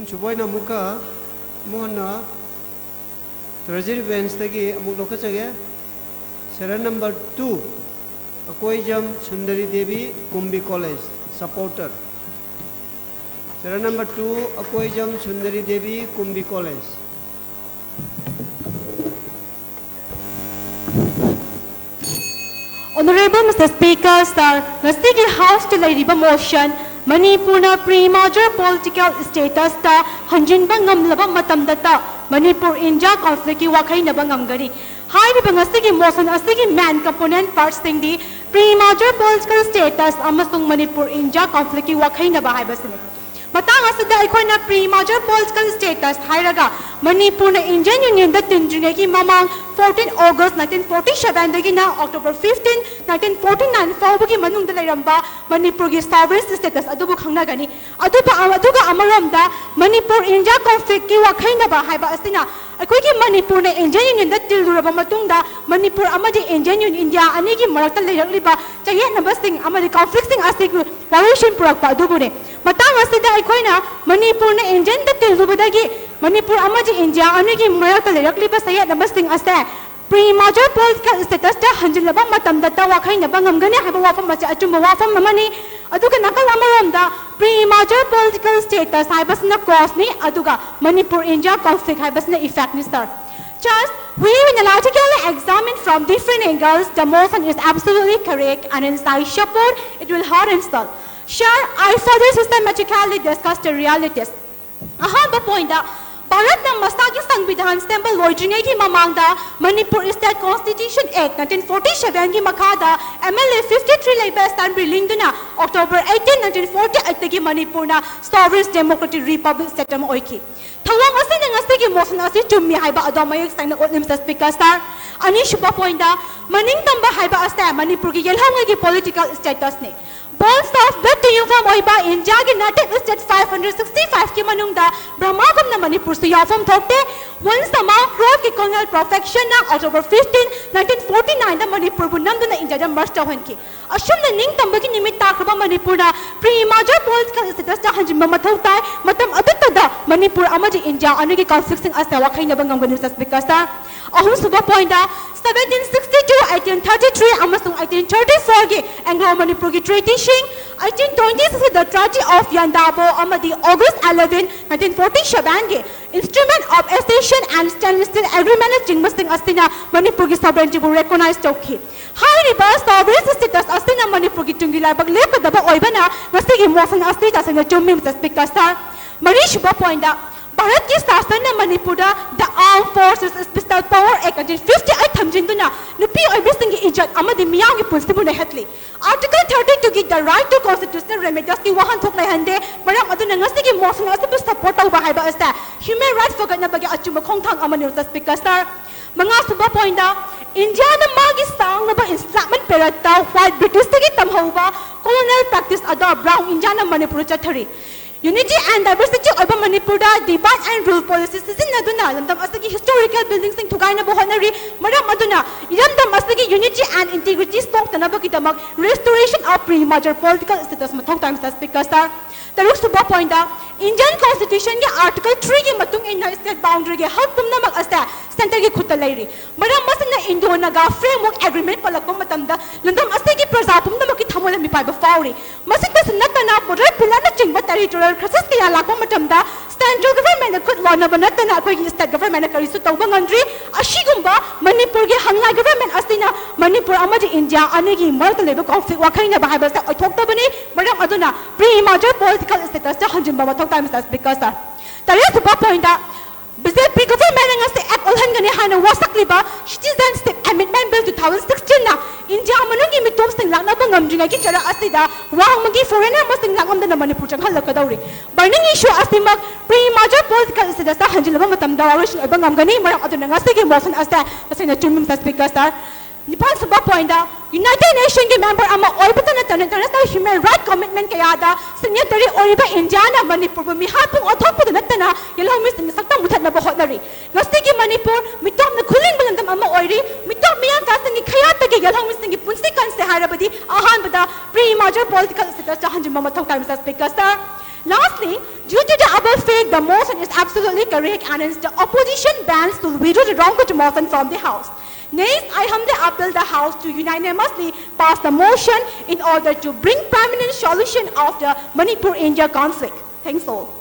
Suboyna Muka Mona Treasury Wednesday Muka Serial number 2 AKOIJAM Sundari Devi Kumbi College supporter. Serial number 2 AKOIJAM Sundari Devi Kumbi College. Honorable Mr. Speaker, Sir, the House to lay motion Manipur pre-major political status ta hanjinba ngamlaba matamdata Manipur India Conflict wakheinaba ngamgani. Hairiba ngasigi motion asigi man component parts thing di pre-major political status amasung Manipur India Conflict wakheinaba haibasine. Matang asida aikoina pre-major political status hairaga Manipur na Indian Union da tindrinegi mamang 14 August 1947 dagi na October 15 1949 fawbagi manung da lairamba Manipur gi sovereign status adubu khangnagani aduga amaramda Manipur India Conflict ki wakheinaba haiba asina aikoigi Manipur na Indian Union da tilduraba matungda Manipur amadi Indian Union India anigi marakta lairagliba chayet nabasing amadi conflict sing asig variation purakpa adubune matang asida aikoina Manipur na Indian da tildubadagi Manipur amadi India anigi marakta lairagliba sayet nabasing ase pre-major political status ta hanjilaba matamdata wakheinaba ngamgani haiba wafam macha achumba wafam mamani aduga nakal amaramda pre-major political status haibasna cause ni aduga Manipur India Conflict haibasna effect ni sir. Just we analytically examine from different angles the motion is absolutely correct and in I support it will hard install. Sure, I further systematically discuss the realities. Ahaba point Bharat na masagi sangbidhan stempel loitringai ki mamangda Manipur State Constitution Act 1947 ki makada MLA 53 label stand biling duna October 18 1948 ki Manipur na sovereign democratic republic setam oiki thawang ase na ngase ki motion ase chummi haiba adomay sang na olim sa speaker star ani shuba point da maning tamba haiba ase Manipur ki yelhang ki political status ne Balls of the Tiyufam Oiba in Jaginatic State 565 Kimanunda, Brahmagam na Manipur to Yafam Tote, once the Mount Road ki colonial perfection na October 15, 1949, the Manipur Bunamduna in Jadam Marstawanki. Ashum the Ning Tambaki Nimit Takaba Manipura, pre-major political status to Hanjima Matautai, Matam Adutada, Manipur Amadi India, Aniki conflicting as the Wakheinaba Ngamgani because Ahum Suba Pointa, 1762, 1833, Amasung 1834 gi Anglo-Manipur gi treaty shing, 1820 the Treaty of Yandabo, Amadi August 11, 1947 gi Instrument of Accession and Stainless Steel Agreement Jingmasting Astina, Manipur gi sovereignty will recognize Toki. High river sovereign status Astina Manipur gi Tungila but Lepa Daba Oibana, Masigi Mosan Astitas and the Jumim the speaker star. Marish Bapoinda. Bharat ki Sasana Manipura, the Armed Forces Special Power Act 1958 Tamjinduna, Nupi everything Ijat Amadi Miyagi Punsibuna Hetley. Article 30 to give the right to constitutional remedies ki Wahan Toklahande, Maram Adunangasti Mosan as the support of Bahaba as that. Human rights for Ganabagi Achuma Kongtang Amanu speaker star. Mangasuba Pointa, India the Magi Sang about enslavement perata, while British Tamhova, colonial practice adopt brown Indiana Manipur Chatari. Unity and diversity of Manipur, debate and rule policies in Naduna, and the Masaki historical buildings in Tugaina Bohanari, Madam Maduna, Yam Masaki unity and integrity stock the Nabakitamak, restoration of pre-major political status Matong times as speaker star. The Rusuba Pointa, Indian Constitution Article 3 Matung in state boundary, help them namak as that, Center Kutaleri. Madam Masana Indonaga framework agreement for Lakomatamda, Lundam Asaki Prasapum, the Makitamola Mipa Fauri. Masikas Natana, Bodre Pilana Chimba territorial Krasaski Lakomatamda, central government could one of Natana, state government Karisuta Wangandri, Ashigumba, Manipur, Hanga government Astina, Manipur Amadi India, Anigi, Martha Labor Conflict, Wakaina Bahaba, I talked about it, Madam Aduna, pre-major political status to hanjinba times as because the rest of the point that Bizet pre-government and the Act Olhangani Hana Wasakliba, Citizen State Amendment Bill 2016 na India Manungi Mitumsing Lanabangam Jinagitara Asida, Wang Magi Foreigner Musting Langam the Manipur Halakadori. Burning issue Astimag, pre-major political status to hanjinba matamdara Bangangani, Maradunangasti Mosan as that, the Senator as because Nipan Suba point United Nations member ama Orbatan International Human Rights Commitment Kayada, Signatory Oriba Indiana, Manipur, Mihapung or top of the Natana, Yellow Miss in the Sakam Mutana Bohotari. Nastiki Manipur, Mitom the Kulin Balandam Ama Ori, Mitom Mian Fasting Kayata, Yellow Miss in the Punsikan Saharabadi, Ahanbada, pre-major political status to 100 times as speaker star. Lastly, due to the above fact the motion is absolutely correct and the opposition bans to withdraw the wrongful motion from the House. Next, I humbly appeal the House to unanimously pass the motion in order to bring permanent solution of the Manipur India conflict. Thanks all.